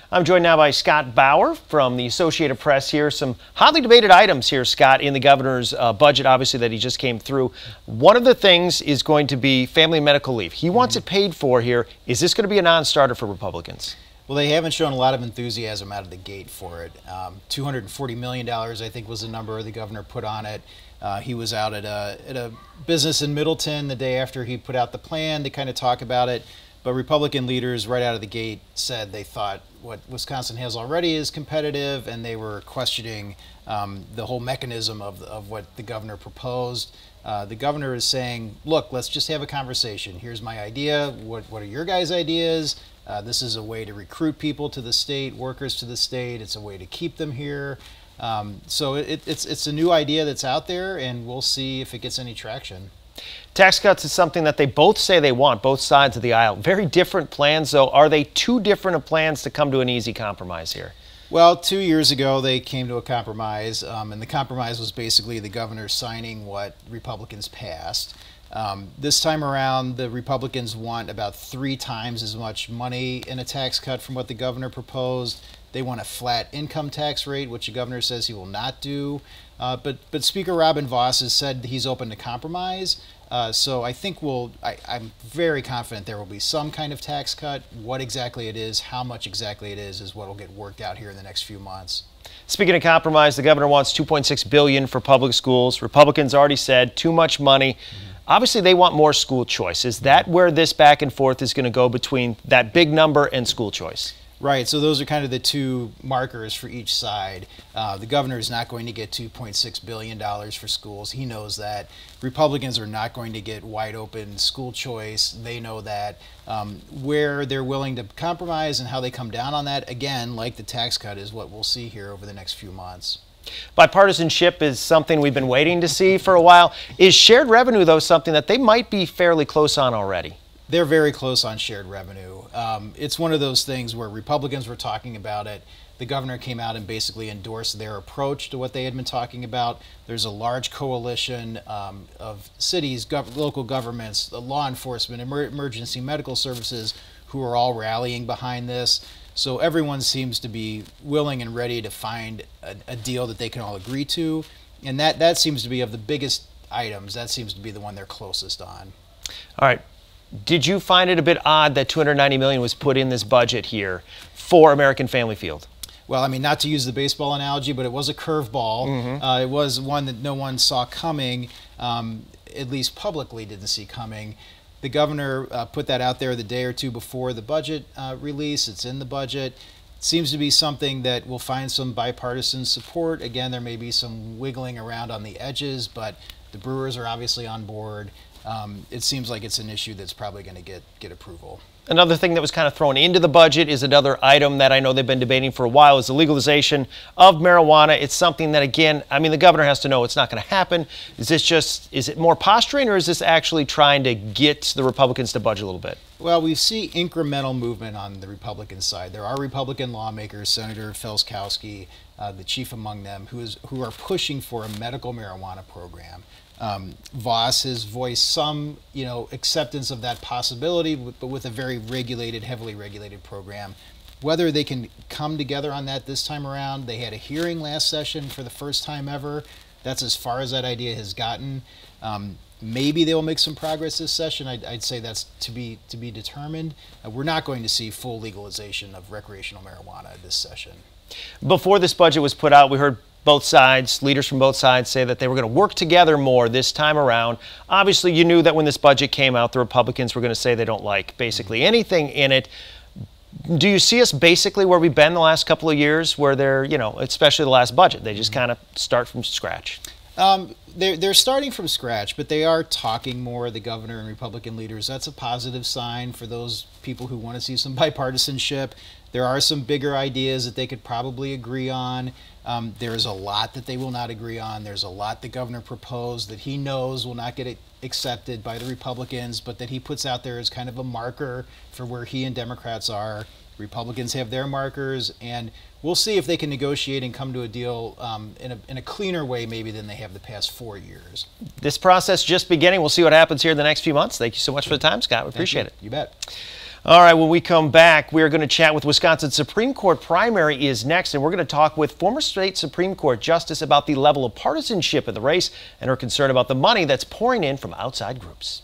I'm joined now by Scott Bauer from the Associated Press here. Some hotly debated items here, Scott, in the governor's budget, obviously, that he just came through. One of the things is going to be family medical leave. He wants it paid for here. Is this going to be a non-starter for Republicans? Well, they haven't shown a lot of enthusiasm out of the gate for it. $240 million, I think, was the number the governor put on it. He was out at a business in Middleton the day after he put out the plan to kind of talk about it. But Republican leaders right out of the gate said they thought what Wisconsin has already is competitive, and they were questioning the whole mechanism of what the governor proposed. The governor is saying, look, let's just have a conversation. Here's my idea. What are your guys' ideas? This is a way to recruit people to the state, workers to the state. It's a way to keep them here. So it's a new idea that's out there, and we'll see if it gets any traction. Tax cuts is something that they both say they want, both sides of the aisle. Very different plans, though. Are they too different of plans to come to an easy compromise here? Well, 2 years ago, they came to a compromise, and the compromise was basically the governor signing what Republicans passed. This time around, the Republicans want about 3 times as much money in a tax cut from what the governor proposed. They want a flat income tax rate, which the governor says he will not do. But Speaker Robin Vos has said he's open to compromise. So I think I'm very confident there will be some kind of tax cut. What exactly it is, how much exactly it is what will get worked out here in the next few months. Speaking of compromise, the governor wants $2.6 billion for public schools. Republicans already said too much money. Obviously, they want more school choice. Is that where this back and forth is going to go between that big number and school choice? Right, so those are kind of the two markers for each side. The governor is not going to get $2.6 billion for schools. He knows that. Republicans are not going to get wide open school choice. They know that. Where they're willing to compromise and how they come down on that, again, like the tax cut, is what we'll see here over the next few months. Bipartisanship is something we've been waiting to see for a while. Is shared revenue, though, something that they might be fairly close on already? They're very close on shared revenue. It's one of those things where Republicans were talking about it. The governor came out and basically endorsed their approach to what they had been talking about. There's a large coalition of cities, local governments, law enforcement, emergency medical services who are all rallying behind this. So everyone seems to be willing and ready to find a deal that they can all agree to. And that seems to be of the biggest items. That seems to be the one they're closest on. All right. Did you find it a bit odd that $290 million was put in this budget here for American Family Field? Well, I mean, not to use the baseball analogy, but it was a curveball. It was one that no one saw coming, at least publicly didn't see coming. The governor put that out there the day or two before the budget release. It's in the budget. It seems to be something that will find some bipartisan support. Again, there may be some wiggling around on the edges, but the Brewers are obviously on board. It seems like it's an issue that's probably going to get approval. Another thing that was kind of thrown into the budget is another item that I know they've been debating for a while is the legalization of marijuana. It's something that, again, I mean, the governor has to know it's not going to happen. Is it more posturing, or is this actually trying to get the Republicans to budge a little bit? Well, we see incremental movement on the Republican side. There are Republican lawmakers, Senator Felskowski, the chief among them, who are pushing for a medical marijuana program. Vos has voiced some, acceptance of that possibility, but with a very regulated, heavily regulated program. Whether they can come together on that this time around, they had a hearing last session for the first time ever. That's as far as that idea has gotten. Maybe they will make some progress this session. I'd say that's to be determined. We're not going to see full legalization of recreational marijuana this session. Before this budget was put out, we heard both sides, leaders from both sides, say that they were going to work together more this time around. Obviously, you knew that when this budget came out, the Republicans were going to say they don't like basically anything in it. Do you see us basically where we've been the last couple of years, where they're, especially the last budget, they just kind of start from scratch? They're starting from scratch, but they are talking more, the governor and Republican leaders. That's a positive sign for those people who want to see some bipartisanship. There are some bigger ideas that they could probably agree on. There's a lot that they will not agree on. There's a lot the governor proposed that he knows will not get accepted by the Republicans, but that he puts out there as kind of a marker for where he and Democrats are. Republicans have their markers, and we'll see if they can negotiate and come to a deal in a cleaner way maybe than they have the past 4 years. This process just beginning. We'll see what happens here in the next few months. Thank you so much for the time, Scott. We appreciate it. You bet. All right, when we come back, we are going to chat with Wisconsin Supreme Court primary is next, and we're going to talk with former state Supreme Court Justice about the level of partisanship in the race and her concern about the money that's pouring in from outside groups.